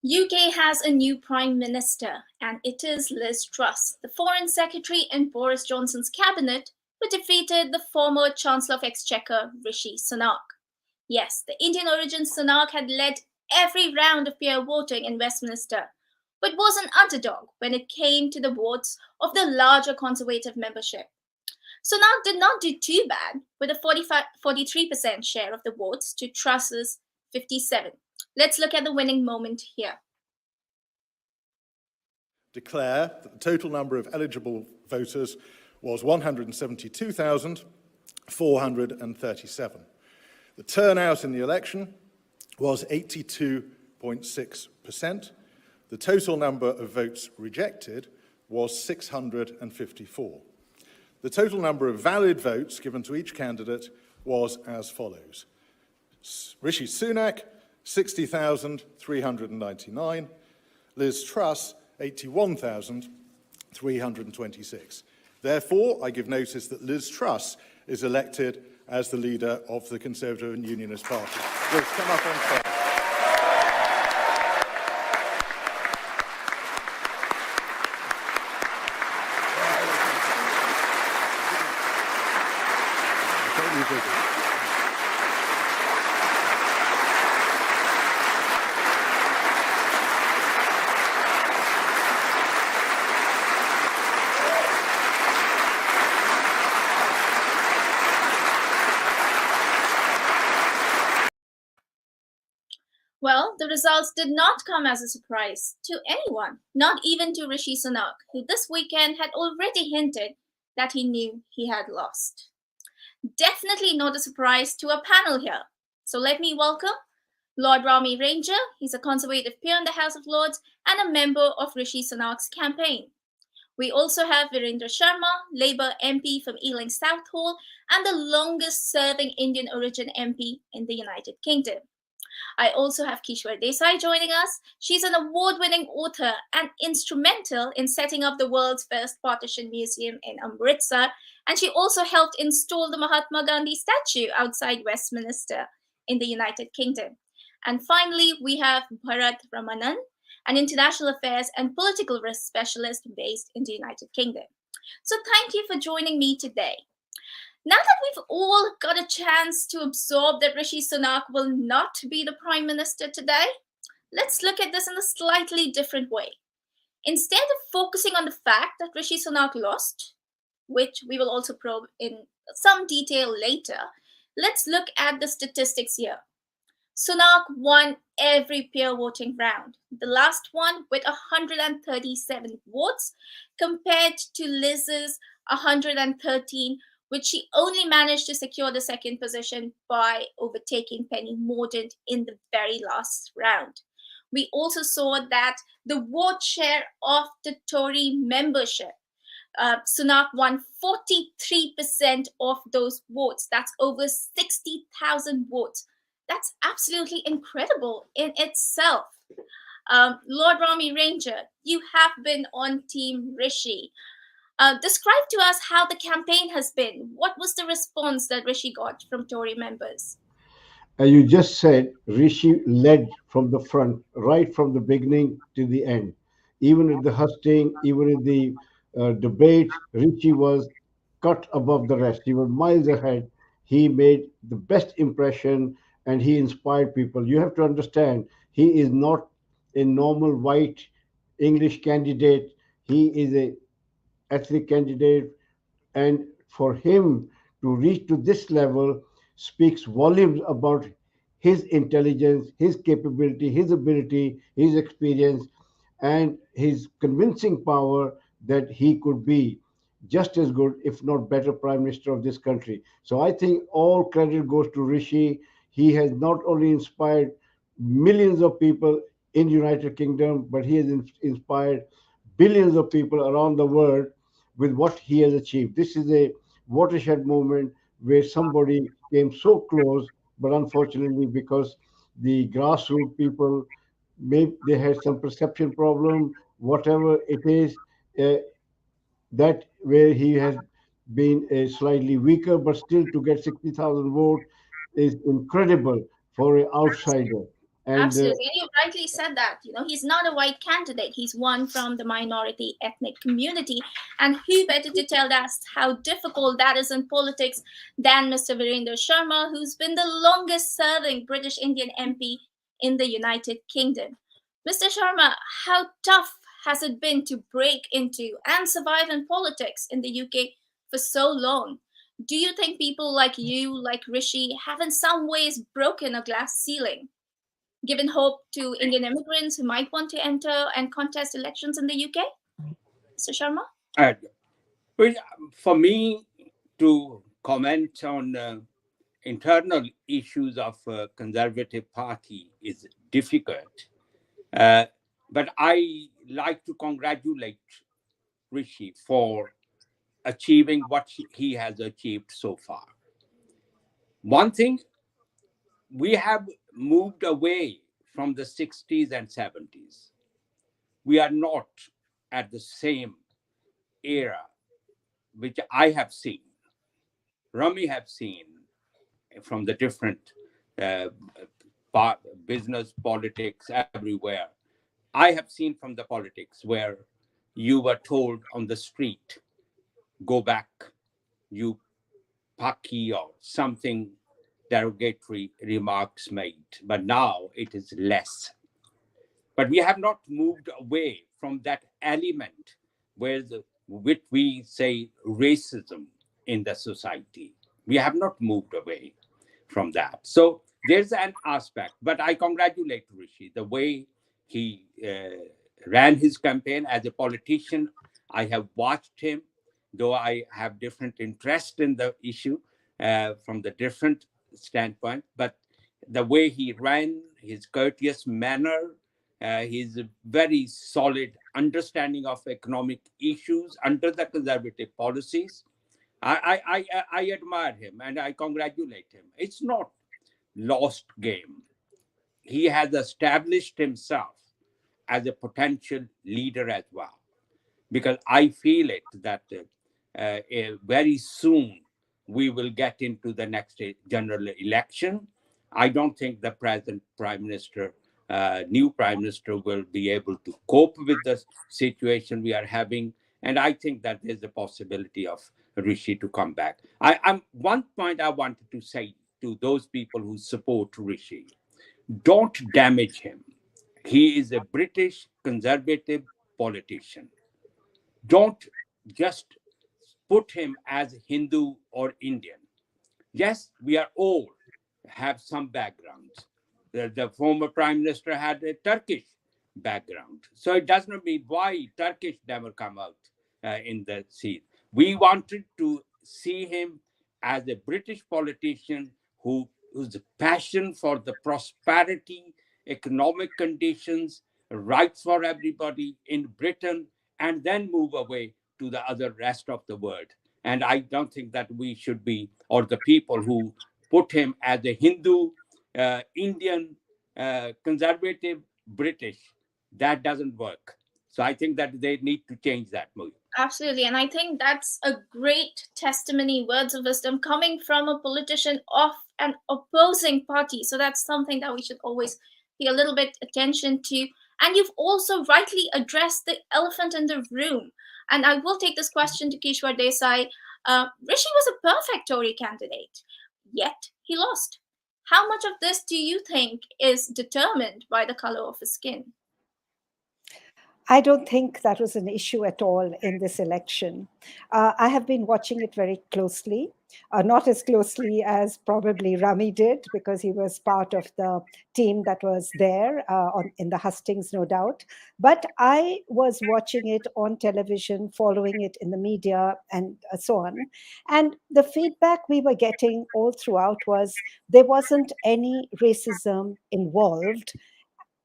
UK has a new Prime Minister, and it is Liz Truss, the Foreign Secretary in Boris Johnson's cabinet, who defeated the former Chancellor of Exchequer, Rishi Sunak. Yes, the Indian origin Sunak had led every round of peer voting in Westminster, but was an underdog when it came to the votes of the larger Conservative membership. Sunak did not do too bad, with a 43% share of the votes to Truss's 57. Let's look at the winning moment here. Declare that the total number of eligible voters was 172,437. The turnout in the election was 82.6%. The total number of votes rejected was 654. The total number of valid votes given to each candidate was as follows. Rishi Sunak, 60,399. Liz Truss, 81,326. Therefore, I give notice that Liz Truss is elected as the leader of the Conservative and Unionist Party. Liz, come up on stage. Well, the results did not come as a surprise to anyone, not even to Rishi Sunak, who this weekend had already hinted that he knew he had lost. Definitely not a surprise to our panel here. So let me welcome Lord Rami Ranger. He's a Conservative peer in the House of Lords and a member of Rishi Sunak's campaign. We also have Virendra Sharma, Labour MP from Ealing, Southall, and the longest serving Indian origin MP in the United Kingdom. I also have Kishwar Desai joining us. She's an award-winning author and instrumental in setting up the world's first partition museum in Amritsar, and she also helped install the Mahatma Gandhi statue outside Westminster in the United Kingdom. And finally, we have Bharat Ramanan, an international affairs and political risk specialist based in the United Kingdom. So thank you for joining me today. Now that we've all got a chance to absorb that Rishi Sunak will not be the Prime Minister today, let's look at this in a slightly different way. Instead of focusing on the fact that Rishi Sunak lost, which we will also probe in some detail later, let's look at the statistics here. Sunak won every peer voting round, the last one with 137 votes compared to Liz's 113, which she only managed to secure the second position by overtaking Penny Mordaunt in the very last round. We also saw that the vote share of the Tory membership, Sunak won 43% of those votes. That's over 60,000 votes. That's absolutely incredible in itself. Lord Rami Ranger, you have been on Team Rishi. Describe to us how the campaign has been. What was the response that Rishi got from Tory members? You just said Rishi led from the front, right from the beginning to the end. Even at the hustings, even in the debate, Rishi was cut above the rest. He was miles ahead. He made the best impression and he inspired people. You have to understand, he is not a normal white English candidate. He is a ethnic candidate, and for him to reach to this level speaks volumes about his intelligence, his capability, his ability, his experience, and his convincing power that he could be just as good, if not better, Prime Minister of this country. So I think all credit goes to Rishi. He has not only inspired millions of people in the United Kingdom, but he has inspired billions of people around the world with what he has achieved. This is a watershed moment where somebody came so close, but unfortunately, because the grassroots people, maybe they had some perception problem, whatever it is, that where he has been slightly weaker, but still to get 60,000 votes is incredible for an outsider. And Absolutely. And you rightly said that. He's not a white candidate. He's one from the minority ethnic community. And who better to tell us how difficult that is in politics than Mr. Virendra Sharma, who's been the longest serving British Indian MP in the United Kingdom. Mr. Sharma, how tough has it been to break into and survive in politics in the UK for so long? Do you think people like you, like Rishi, have in some ways broken a glass ceiling, given hope to Indian immigrants who might want to enter and contest elections in the UK? Mr. Sharma? Uh, well, for me to comment on internal issues of Conservative Party is difficult. But I like to congratulate Rishi for achieving what he has achieved so far. One thing, we have moved away from the 60s and 70s. We are not at the same era which I have seen, Rami have seen from the different uh, business, politics, everywhere. I have seen from the politics where you were told on the street, go back, you Paki, or something derogatory remarks made. But now it is less. But we have not moved away from that element where which we say racism in the society. We have not moved away from that. So there's an aspect, but I congratulate Rishi, the way he ran his campaign as a politician. I have watched him, though I have different interest in the issue from the different standpoint, but the way he ran, his courteous manner, his very solid understanding of economic issues under the conservative policies, I admire him and I congratulate him. It's not lost game. He has established himself as a potential leader as well, because I feel it that very soon we will get into the next general election. I don't think the present prime minister, new prime minister, will be able to cope with the situation we are having. And I think that there's a possibility of Rishi to come back. One point I wanted to say to those people who support Rishi: don't damage him. He is a British conservative politician. Don't just put him as Hindu or Indian. Yes, we are all have some backgrounds. The former prime minister had a Turkish background. So it does not mean why Turkish never come out in the scene. We wanted to see him as a British politician whose passion for the prosperity, economic conditions, rights for everybody in Britain, and then move away to the other rest of the world. And I don't think that we should be, or the people who put him as a Hindu, Indian, conservative, British, that doesn't work. So I think that they need to change that move. Absolutely. And I think that's a great testimony, words of wisdom coming from a politician of an opposing party. So that's something that we should always pay a little bit attention to. And you've also rightly addressed the elephant in the room. And I will take this question to Kishwar Desai. Rishi was a perfect Tory candidate, yet he lost. How much of this do you think is determined by the color of his skin? I don't think that was an issue at all in this election. I have been watching it very closely, not as closely as probably Rami did, because he was part of the team that was there in the hustings, no doubt. But I was watching it on television, following it in the media, and so on. And the feedback we were getting all throughout was there wasn't any racism involved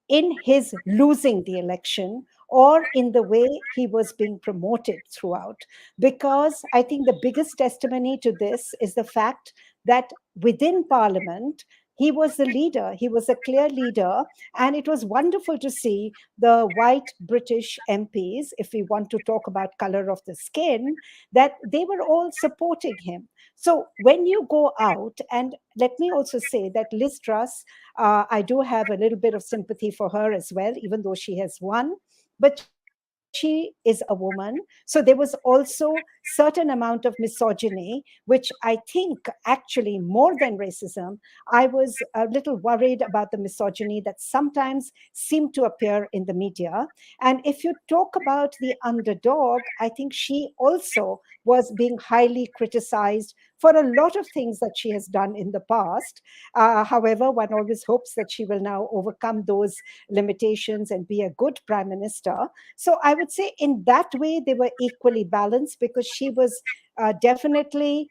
in his losing the election or in the way he was being promoted throughout. Because I think the biggest testimony to this is the fact that within Parliament, he was the leader. He was a clear leader. And it was wonderful to see the white British MPs, if we want to talk about color of the skin, that they were all supporting him. So when you go out, and let me also say that Liz Truss, I do have a little bit of sympathy for her as well, even though she has won. But she is a woman. So there was also certain amount of misogyny, which I think actually more than racism, I was a little worried about the misogyny that sometimes seemed to appear in the media. And if you talk about the underdog, I think she also was being highly criticized for a lot of things that she has done in the past. However, one always hopes that she will now overcome those limitations and be a good prime minister. So I would say in that way, they were equally balanced, because she was definitely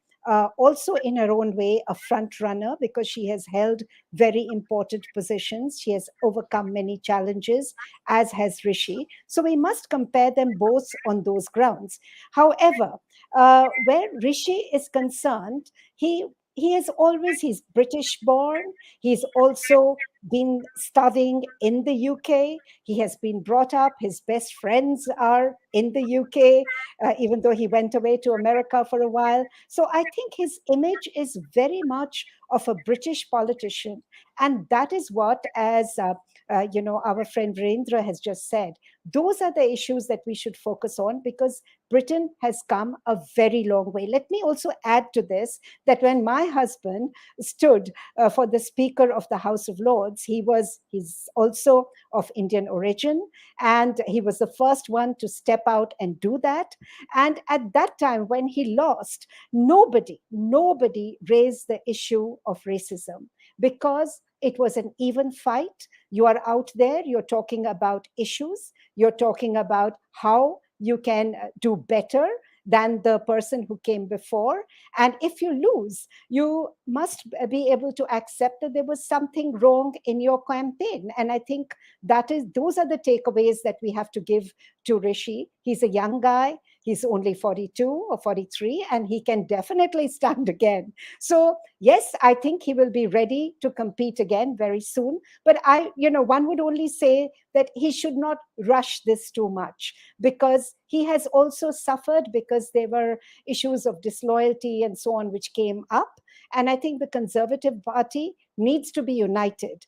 also in her own way a front runner, because she has held very important positions. She has overcome many challenges, as has Rishi. So we must compare them both on those grounds. However, where Rishi is concerned, he's British born. He's also been studying in the UK. He has been brought up, his best friends are in the UK, even though he went away to America for a while. So I think his image is very much of a British politician. And that is what, as our friend Virendra has just said, those are the issues that we should focus on, because Britain has come a very long way. Let me also add to this that when my husband stood for the Speaker of the House of Lords, he's also of Indian origin, and he was the first one to step out and do that. And at that time, when he lost, nobody raised the issue of racism, because it was an even fight. You are out there, you're talking about issues, you're talking about how you can do better than the person who came before. And if you lose, you must be able to accept that there was something wrong in your campaign. And I think those are the takeaways that we have to give to Rishi. He's a young guy. He's only 42 or 43, and he can definitely stand again. So yes, I think he will be ready to compete again very soon. But one would only say that he should not rush this too much, because he has also suffered, because there were issues of disloyalty and so on which came up. And I think the Conservative Party needs to be united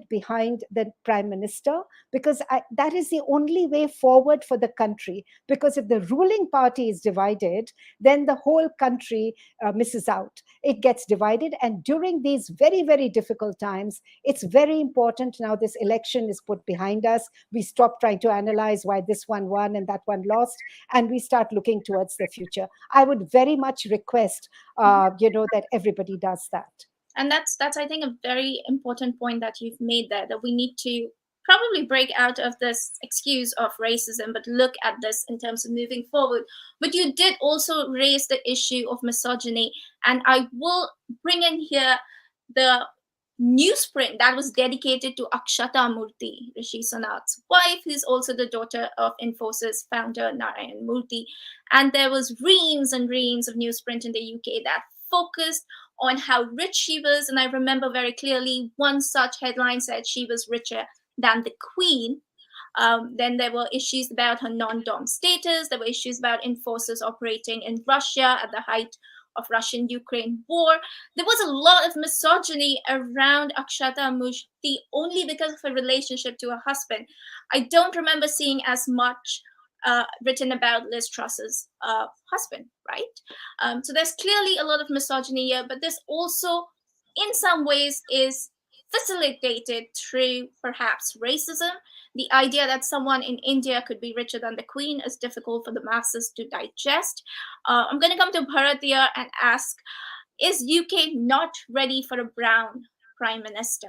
behind the Prime Minister, because that is the only way forward for the country. Because if the ruling party is divided, then the whole country misses out. It gets divided. And during these very, very difficult times, it's very important now this election is put behind us. We stop trying to analyze why this one won and that one lost, and we start looking towards the future. I would very much request, that everybody does that. And that's I think a very important point that you've made there, that we need to probably break out of this excuse of racism, but look at this in terms of moving forward. But you did also raise the issue of misogyny, and I will bring in here the newsprint that was dedicated to Akshata Murthy, Rishi Sunak's wife, who's also the daughter of Infosys founder Narayan Murthy. And there was reams and reams of newsprint in the UK that focused on how rich she was. And I remember very clearly one such headline said she was richer than the Queen. Then there were issues about her non-dom status. There were issues about Infosys operating in Russia at the height of Russian-Ukraine war. There was a lot of misogyny around Akshata Murthy only because of her relationship to her husband. I don't remember seeing as much written about Liz Truss's husband, right? So there's clearly a lot of misogyny here, but this also, in some ways, is facilitated through perhaps racism. The idea that someone in India could be richer than the Queen is difficult for the masses to digest. I'm going to come to Bharat here and ask, is UK not ready for a brown prime minister?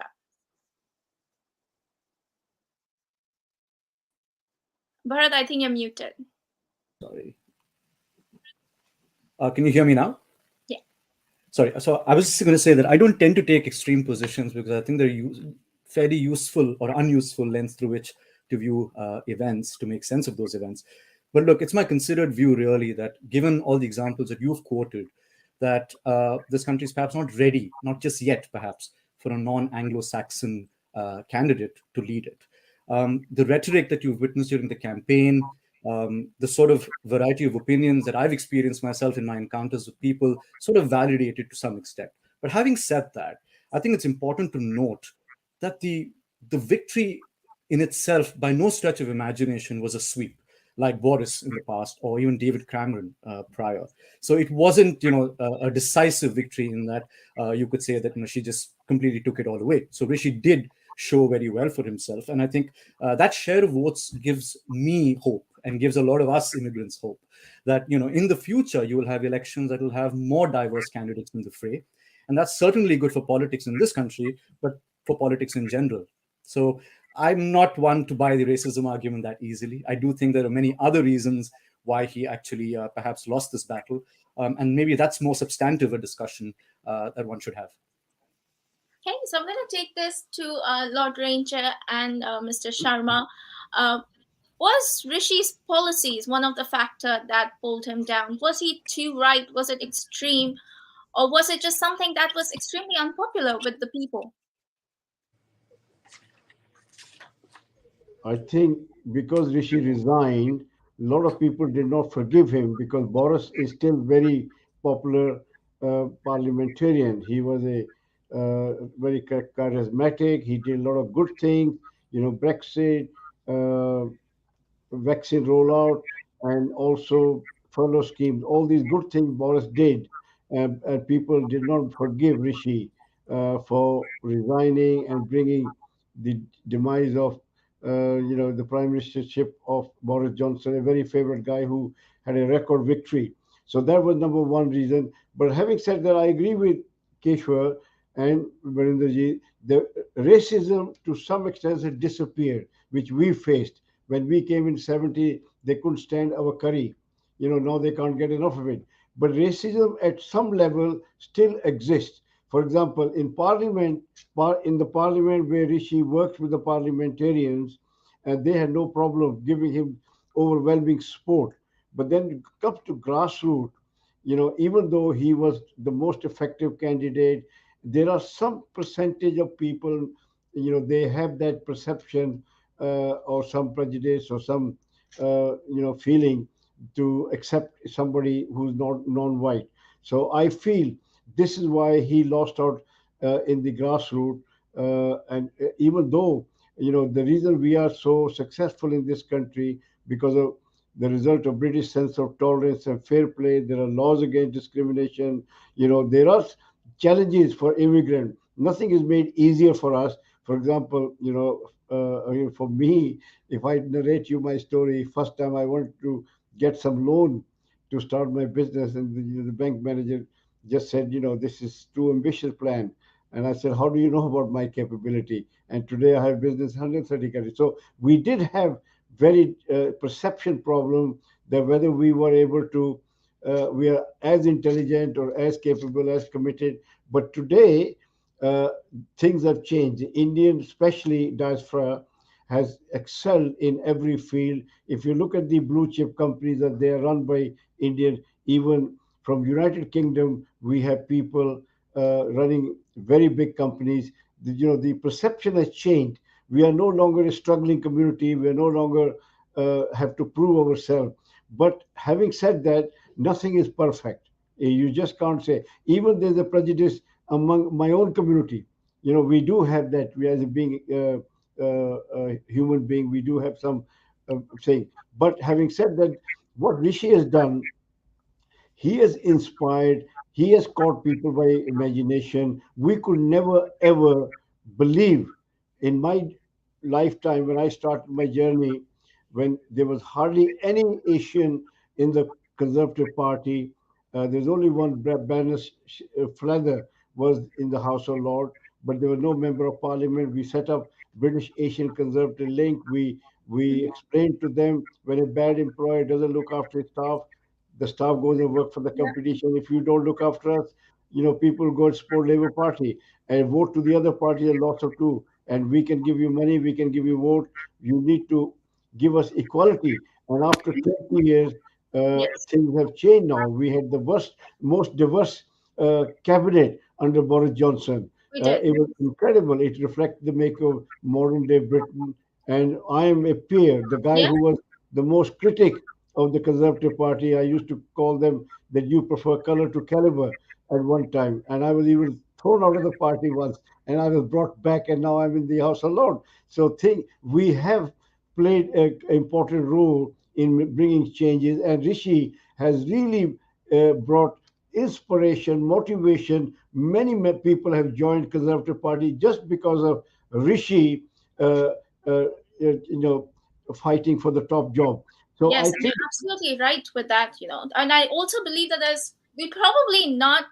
Bharat, I think you're muted. Sorry. Can you hear me now? Yeah. Sorry. So I was just going to say that I don't tend to take extreme positions, because I think they're fairly useful or unuseful lens through which to view events, to make sense of those events. But look, it's my considered view, really, that given all the examples that you've quoted, that this country is perhaps not ready, not just yet, perhaps, for a non-Anglo-Saxon candidate to lead it. The rhetoric that you've witnessed during the campaign, the sort of variety of opinions that I've experienced myself in my encounters with people sort of validated to some extent. But having said that, I think it's important to note that the victory in itself, by no stretch of imagination, was a sweep, like Boris in the past, or even David Cameron prior. So it wasn't, a decisive victory in that you could say that she just completely took it all away. So Rishi did show very well for himself, and I think that share of votes gives me hope and gives a lot of us immigrants hope that in the future you will have elections that will have more diverse candidates in the fray, and that's certainly good for politics in this country, but for politics in general. So I'm not one to buy the racism argument that easily. I do think there are many other reasons why he actually perhaps lost this battle. And maybe that's more substantive a discussion that one should have. Okay, so I'm going to take this to Lord Ranger and Mr. Sharma. Was Rishi's policies one of the factors that pulled him down? Was he too right? Was it extreme? Or was it just something that was extremely unpopular with the people? I think because Rishi resigned, a lot of people did not forgive him because Boris is still very popular parliamentarian. He was a very charismatic. He did a lot of good things, Brexit, uh, vaccine rollout, and also furlough schemes. All these good things Boris did, and people did not forgive Rishi for resigning and bringing the demise of, the prime ministership of Boris Johnson, a very favorite guy who had a record victory. So that was number one reason. But having said that, I agree with Kishwar and Virendra, the racism to some extent has disappeared, which we faced. When we came in 70, they couldn't stand our curry. Now they can't get enough of it. But racism at some level still exists. For example, in Parliament, in the Parliament where Rishi worked with the parliamentarians, and they had no problem giving him overwhelming support. But then it comes to grassroots, even though he was the most effective candidate, there are some percentage of people, they have that perception or some prejudice or some feeling to accept somebody who's not non-white. So I feel this is why he lost out in the grassroots. And even though the reason we are so successful in this country because of the result of British sense of tolerance and fair play, there are laws against discrimination. There are challenges for immigrants. Nothing is made easier for us. For example, for me, if I narrate you my story, first time I wanted to get some loan to start my business, and the bank manager just said, this is too ambitious plan. And I said, how do you know about my capability? And today I have business in 130 countries. So we did have very perception problem that whether we were able to, we are as intelligent or as capable, as committed. But today, things have changed. The Indian, especially diaspora, has excelled in every field. If you look at the blue chip companies that they are run by Indian, even from United Kingdom, we have people running very big companies. The perception has changed. We are no longer a struggling community. We are no longer have to prove ourselves. But having said that, nothing is perfect. You just can't say. Even there's a prejudice among my own community. We do have that. We as a being human being, we do have some saying. But having said that, what Rishi has done, he has inspired, he has caught people by imagination. We could never ever believe in my lifetime when I started my journey, when there was hardly any Asian in the Conservative Party. There's only one Baroness Fletcher was in the House of Lords, but there was no member of Parliament. We set up British Asian Conservative Link. We explained to them when a bad employer doesn't look after his staff, the staff goes and work for the competition. If you don't look after us, people go and support Labour Party and vote to the other party and lots of two. And we can give you money, we can give you vote. You need to give us equality. And after 20 years, things have changed now. We had the most diverse cabinet under Boris Johnson. It was incredible. It reflects the make of modern day Britain. And I am a peer, the guy who was the most critic of the Conservative Party. I used to call them that you prefer color to caliber at one time. And I was even thrown out of the party once, and I was brought back, and now I'm in the House of Lords. So think we have played an important role in bringing changes, and Rishi has really brought inspiration, motivation. Many people have joined Conservative Party just because of Rishi, fighting for the top job. So Yes, I and think you're absolutely right with that, And I also believe that we'll probably not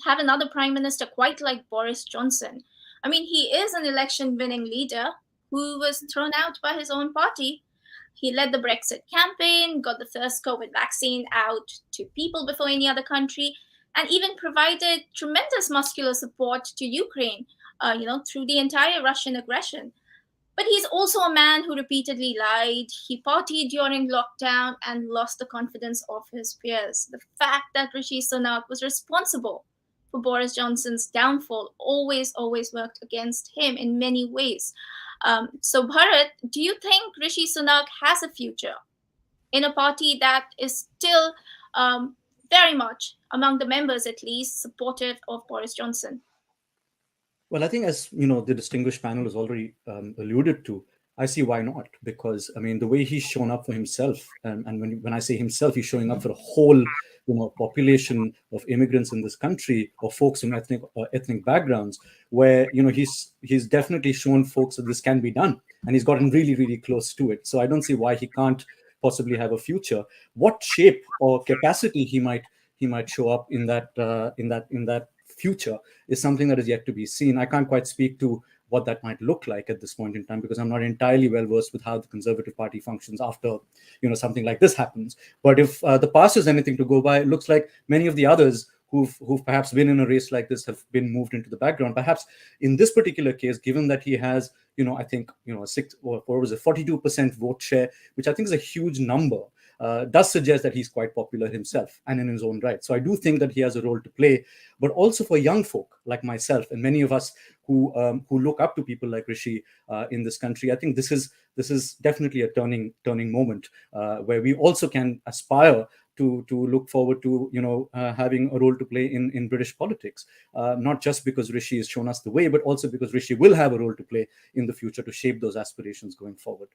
have another prime minister quite like Boris Johnson. I mean, he is an election winning leader who was thrown out by his own party. He led the Brexit campaign, got the first COVID vaccine out to people before any other country, and even provided tremendous muscular support to Ukraine, through the entire Russian aggression. But he's also a man who repeatedly lied. He partied during lockdown and lost the confidence of his peers. The fact that Rishi Sunak was responsible for Boris Johnson's downfall always worked against him in many ways. So, Bharat, do you think Rishi Sunak has a future in a party that is still very much, among the members at least, supportive of Boris Johnson? Well, I think, as the distinguished panel has already alluded to, I see why not. Because I mean, the way he's shown up for himself, and when I say himself, he's showing up for a whole population of immigrants in this country, or folks from ethnic backgrounds, where he's definitely shown folks that this can be done, and he's gotten really, really close to it. So I don't see why he can't possibly have a future. What shape or capacity he might show up in that future is something that is yet to be seen. I can't quite speak to what that might look like at this point in time, because I'm not entirely well versed with how the Conservative Party functions after something like this happens. But if the past is anything to go by, it looks like many of the others who've perhaps been in a race like this have been moved into the background. Perhaps in this particular case, given that he has I think 42% vote share, which I think is a huge number, does suggest that he's quite popular himself and in his own right. So I do think that he has a role to play, but also for young folk like myself and many of us who look up to people like Rishi in this country. I think this is definitely a turning moment where we also can aspire to look forward to having a role to play in British politics, not just because Rishi has shown us the way, but also because Rishi will have a role to play in the future to shape those aspirations going forward.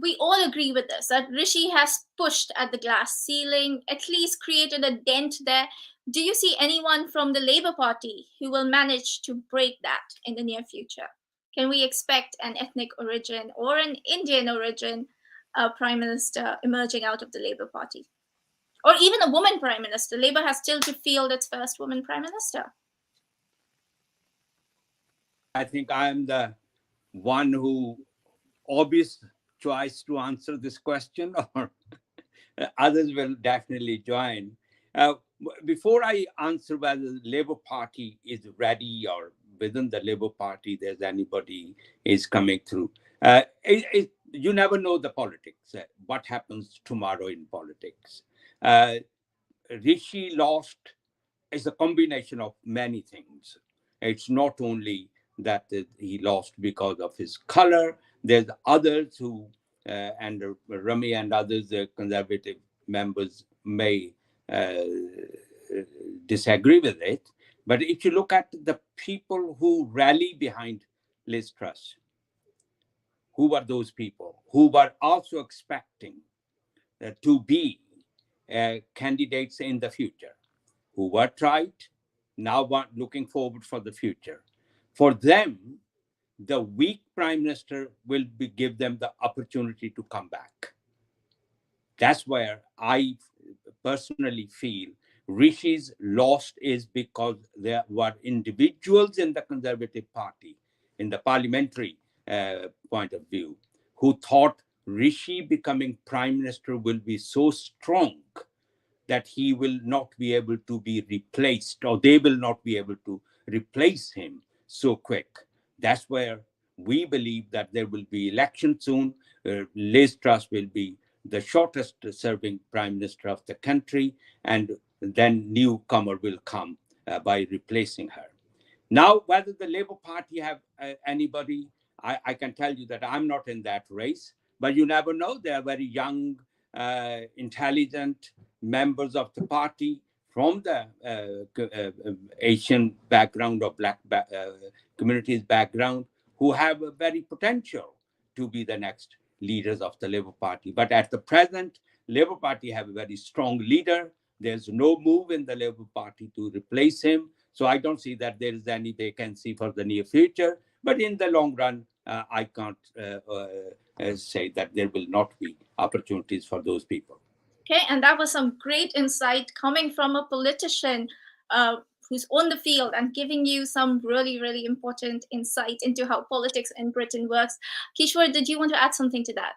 We all agree with this, that Rishi has pushed at the glass ceiling, at least created a dent there. Do you see anyone from the Labour Party who will manage to break that in the near future? Can we expect an ethnic origin or an Indian origin prime minister emerging out of the Labour Party? Or even a woman prime minister? Labour has still to field its first woman prime minister. I think I'm the one who obvious choice to answer this question, or others will definitely join. Before I answer whether the Labour Party is ready or within the Labour Party there's anybody is coming through, you never know the politics, what happens tomorrow in politics. Rishi lost is a combination of many things. It's not only that he lost because of his color. There's others who, and Rami and others, Conservative members may disagree with it. But if you look at the people who rally behind Liz Truss, who were those people who were also expecting to be candidates in the future, who were tried, now looking forward for the future. For them, the weak prime minister will give them the opportunity to come back. That's where I personally feel Rishi's lost is because there were individuals in the Conservative Party, in the parliamentary point of view, who thought Rishi becoming prime minister will be so strong that he will not be able to be replaced, or they will not be able to replace him so quick. That's where we believe that there will be election soon. Liz Truss will be the shortest serving prime minister of the country, and then newcomer will come by replacing her. Now, whether the Labour Party have anybody, I can tell you that I'm not in that race, but you never know. They are very young, intelligent members of the party from the Asian background or black communities background who have a very potential to be the next leaders of the Labour Party. But at the present, Labour Party have a very strong leader. There's no move in the Labour Party to replace him. So I don't see that there is any vacancy for the near future. But in the long run, I can't say that there will not be opportunities for those people. Okay, and that was some great insight coming from a politician who's on the field and giving you some really, really important insight into how politics in Britain works. Kishwar, did you want to add something to that?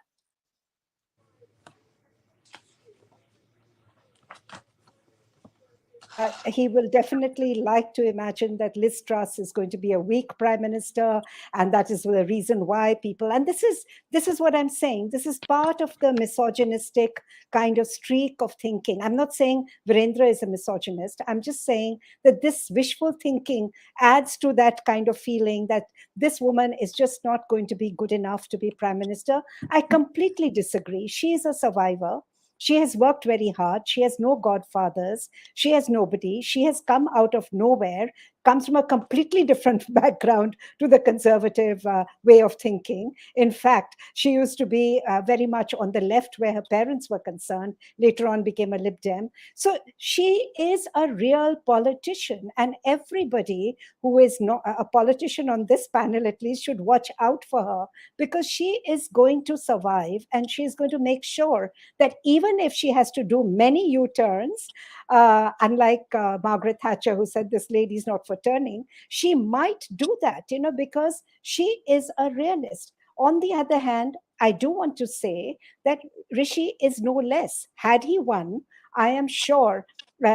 He will definitely like to imagine that Liz Truss is going to be a weak prime minister, and that is the reason why people. And this is what I'm saying. This is part of the misogynistic kind of streak of thinking. I'm not saying Virendra is a misogynist. I'm just saying that this wishful thinking adds to that kind of feeling that this woman is just not going to be good enough to be prime minister. I completely disagree. She is a survivor. She has worked very hard. She has no godfathers. She has nobody. She has come out of nowhere, comes from a completely different background to the conservative way of thinking. In fact, she used to be very much on the left where her parents were concerned, later on became a Lib Dem. So she is a real politician, and everybody who is not a politician on this panel at least should watch out for her, because she is going to survive, and she's going to make sure that even if she has to do many U-turns, unlike Margaret Thatcher, who said this lady's not for turning, she might do that, because she is a realist. On the other hand, I do want to say that Rishi is no less. Had he won, I am sure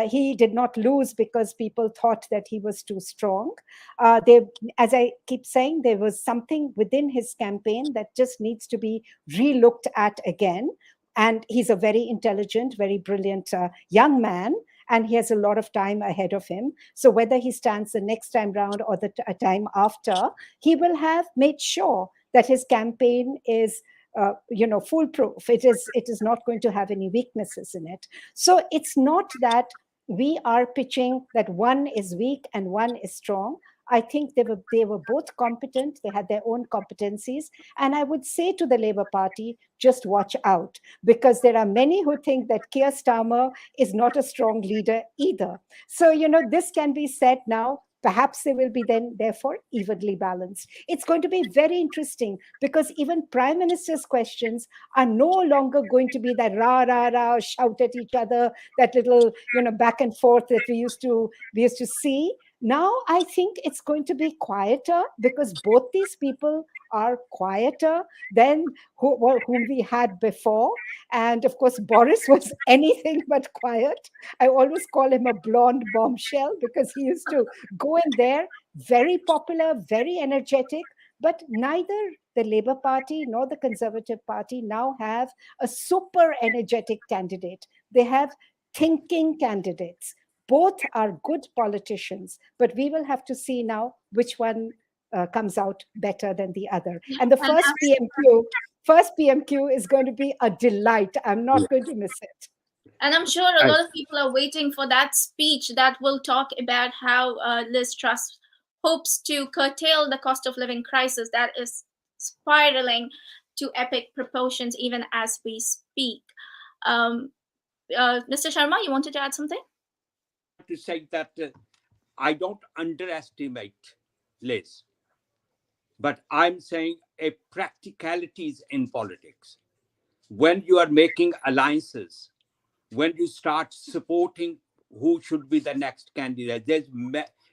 he did not lose because people thought that he was too strong. As I keep saying, there was something within his campaign that just needs to be relooked at again. And he's a very intelligent, very brilliant young man, and he has a lot of time ahead of him. So whether he stands the next time round or the time after, he will have made sure that his campaign is foolproof. It is not going to have any weaknesses in it. So it's not that we are pitching that one is weak and one is strong. I think they were both competent. They had their own competencies. And I would say to the Labour Party, just watch out, because there are many who think that Keir Starmer is not a strong leader either. So, this can be said now. Perhaps they will be then, therefore, evenly balanced. It's going to be very interesting, because even prime minister's questions are no longer going to be that rah, rah, rah, shout at each other, that little, back and forth that we used to see. Now, I think it's going to be quieter, because both these people are quieter than whom we had before. And of course, Boris was anything but quiet. I always call him a blonde bombshell, because he used to go in there, very popular, very energetic. But neither the Labour Party nor the Conservative Party now have a super energetic candidate. They have thinking candidates. Both are good politicians, but we will have to see now which one comes out better than the other. And the first PMQ is going to be a delight. I'm not going to miss it. And I'm sure a lot of people are waiting for that speech that will talk about how Liz Truss hopes to curtail the cost of living crisis that is spiraling to epic proportions even as we speak. Mr. Sharma, you wanted to add something? To say that I don't underestimate Liz, but I'm saying a practicalities in politics. When you are making alliances, when you start supporting who should be the next candidate,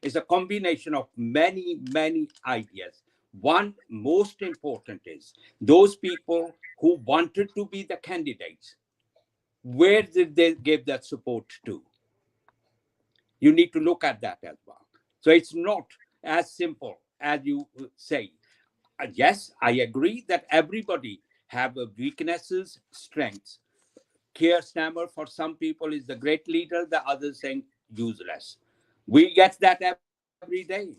it's a combination of many, many ideas. One most important is those people who wanted to be the candidates, where did they give that support to? You need to look at that as well. So it's not as simple as you say. Yes, I agree that everybody have weaknesses, strengths. Keir Starmer, for some people, is the great leader. The others saying useless. We get that every day.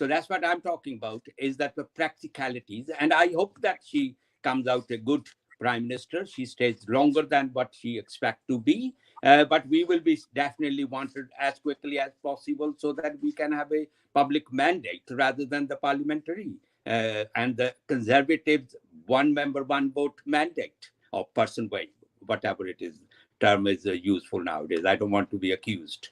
So that's what I'm talking about, is that the practicalities. And I hope that she comes out a good prime minister. She stays longer than what she expects to be. But we will be definitely wanted as quickly as possible so that we can have a public mandate rather than the parliamentary and the conservatives one member, one vote mandate or person way, whatever it is. Term is useful nowadays. I don't want to be accused.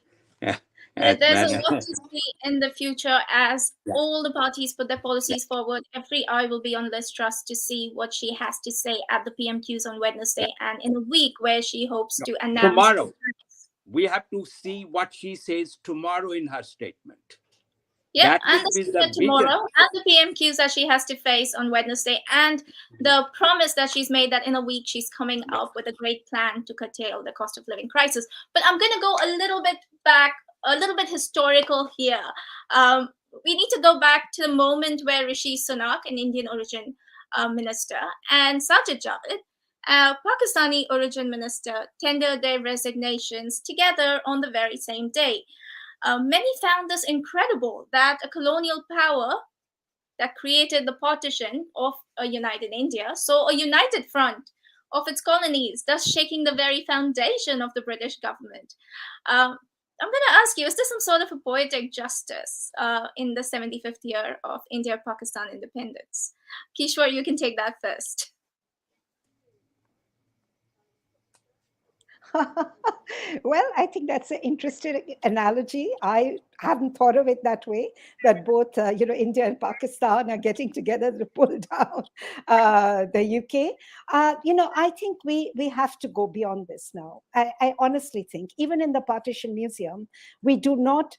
There's a lot to see in the future as Yeah. all the parties put their policies forward. Every eye will be on Liz Truss to see what she has to say at the PMQs on Wednesday and in a week where she hopes to announce. Tomorrow, we have to see what she says tomorrow in her statement. Yeah, That and will be the the tomorrow and the PMQs that she has to face on Wednesday, and the promise that she's made that in a week she's coming up with a great plan to curtail the cost of living crisis. But I'm going to go a little bit back, a little bit historical here. We need to go back to the moment where Rishi Sunak, an Indian origin minister, and Sajid Javid, a Pakistani origin minister, tendered their resignations together on the very same day. Many found this incredible that a colonial power that created the partition of a united India saw a united front of its colonies, thus shaking the very foundation of the British government. I'm going to ask you, is this some sort of a poetic justice in the 75th year of India-Pakistan independence? Kishwar, you can take that first. Well, I think that's an interesting analogy. I haven't thought of it that way, that both, India and Pakistan are getting together to pull down the UK. I think we have to go beyond this now. I honestly think, even in the Partition Museum, we do not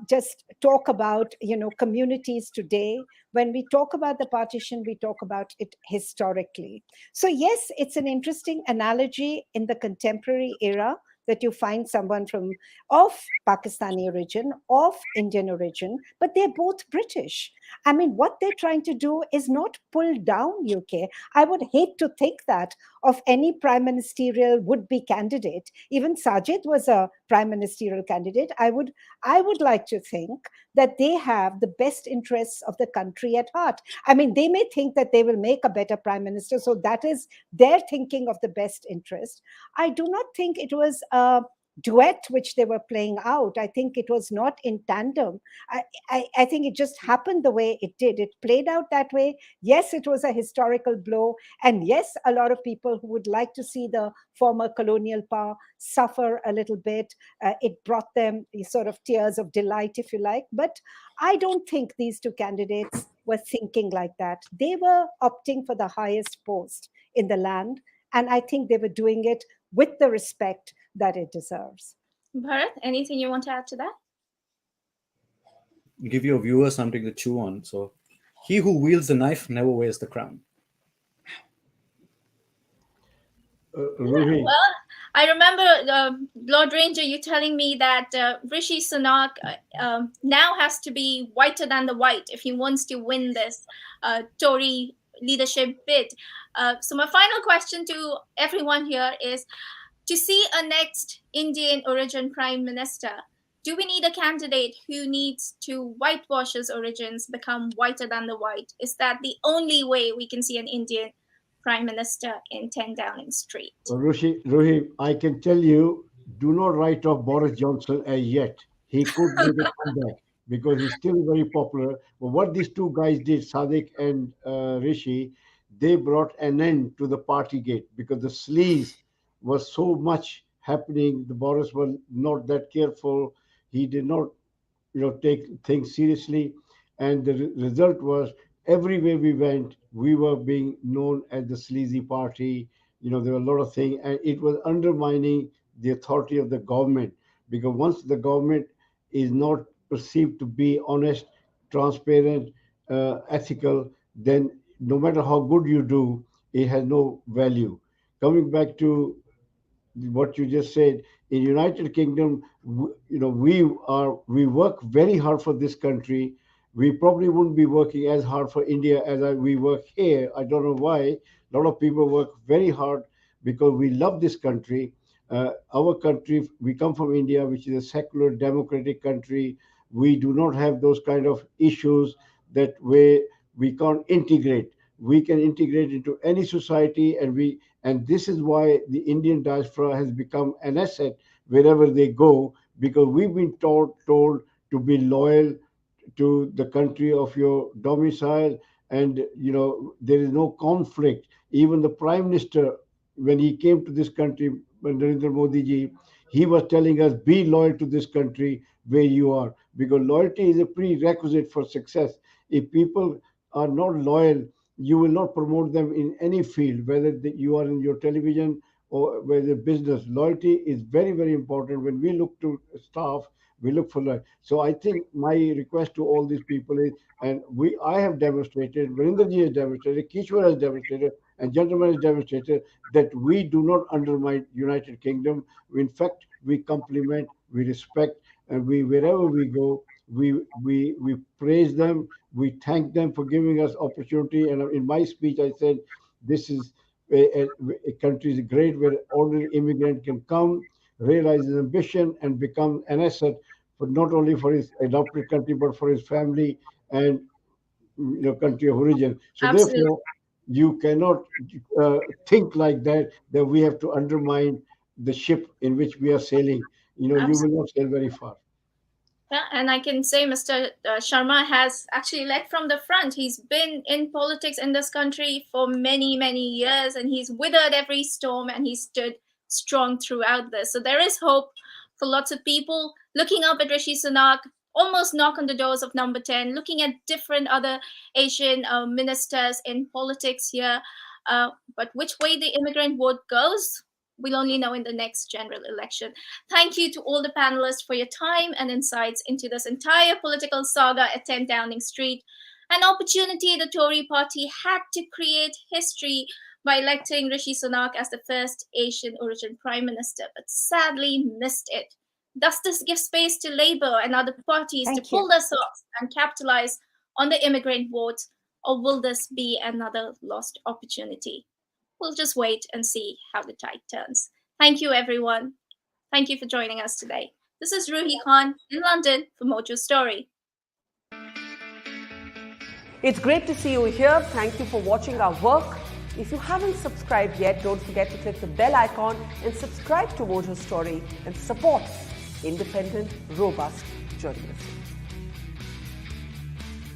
just talk about, communities today. When we talk about the partition, we talk about it historically. So yes, it's an interesting analogy in the contemporary era that you find someone of Pakistani origin, of Indian origin, but they're both British. I mean, what they're trying to do is not pull down UK. I would hate to think that of any prime ministerial would-be candidate. Even Sajid was a prime ministerial candidate. I would like to think that they have the best interests of the country at heart. I mean, they may think that they will make a better prime minister, so that is their thinking of the best interest. I do not think it was a duet which they were playing out. I think it was not in tandem. I think it just happened the way it did. It played out that way. Yes, it was a historical blow. And yes, a lot of people who would like to see the former colonial power suffer a little bit. It brought them sort of tears of delight, if you like. But I don't think these two candidates were thinking like that. They were opting for the highest post in the land. And I think they were doing it with the respect that it deserves. Bharat, anything you want to add to that? Give your viewers something to chew on. So, he who wields the knife never wears the crown. Ruhi. Well, I remember Lord Ranger, you telling me that Rishi Sunak now has to be whiter than the white if he wants to win this Tory leadership bid. So my final question to everyone here is, to see a next Indian origin prime minister, do we need a candidate who needs to whitewash his origins, become whiter than the white? Is that the only way we can see an Indian prime minister in 10 Downing Street? Ruhi, I can tell you, do not write off Boris Johnson as yet. He could make a comeback because he's still very popular. But what these two guys did, Sadiq and Rishi, they brought an end to the Partygate because the sleaze was so much happening. The Boris was not that careful. He did not, take things seriously, and the result was everywhere we went, we were being known as the sleazy party. There were a lot of things, and it was undermining the authority of the government because once the government is not perceived to be honest, transparent, ethical, then no matter how good you do, it has no value. Coming back to what you just said, in United Kingdom, we work very hard for this country. We probably wouldn't be working as hard for India as we work here. I don't know why. A lot of people work very hard because we love this country. Our country, we come from India, which is a secular democratic country. We do not have those kind of issues that way we can't integrate. We can integrate into any society, and this is why the Indian diaspora has become an asset wherever they go, because we've been told to be loyal to the country of your domicile, and there is no conflict. Even the Prime Minister, when he came to this country, Narendra Modi ji, he was telling us, be loyal to this country where you are, because loyalty is a prerequisite for success. If people are not loyal, you will not promote them in any field, whether you are in your television or whether business. Loyalty is very, very important. When we look to staff, we look for loyalty. So I think my request to all these people is, and I have demonstrated, Virendra ji has demonstrated, Kishwar has demonstrated, and gentlemen has demonstrated that we do not undermine United Kingdom. In fact, we compliment, we respect, and wherever we go, we praise them, we thank them for giving us opportunity. And in my speech, I said, this is a country is great where ordinary immigrant can come, realize his ambition, and become an asset for not only for his adopted country but for his family and country of origin. So Absolutely. therefore, you cannot think like that we have to undermine the ship in which we are sailing. You will not sail very far. Yeah, and I can say Mr. Sharma has actually led from the front. He's been in politics in this country for many, many years, and he's withered every storm, and he stood strong throughout this. So there is hope for lots of people looking up at Rishi Sunak, almost knock on the doors of number 10, looking at different other Asian ministers in politics here. But which way the immigrant vote goes, we'll only know in the next general election. Thank you to all the panelists for your time and insights into this entire political saga at 10 Downing Street. An opportunity the Tory party had to create history by electing Rishi Sunak as the first Asian origin prime minister, but sadly missed it. Does this give space to Labour and other parties to pull their socks and capitalize on the immigrant vote, or will this be another lost opportunity? We'll just wait and see how the tide turns. Thank you, everyone. Thank you for joining us today. This is Ruhi Khan in London for Mojo Story. It's great to see you here. Thank you for watching our work. If you haven't subscribed yet, don't forget to click the bell icon and subscribe to Mojo Story and support independent, robust journalism.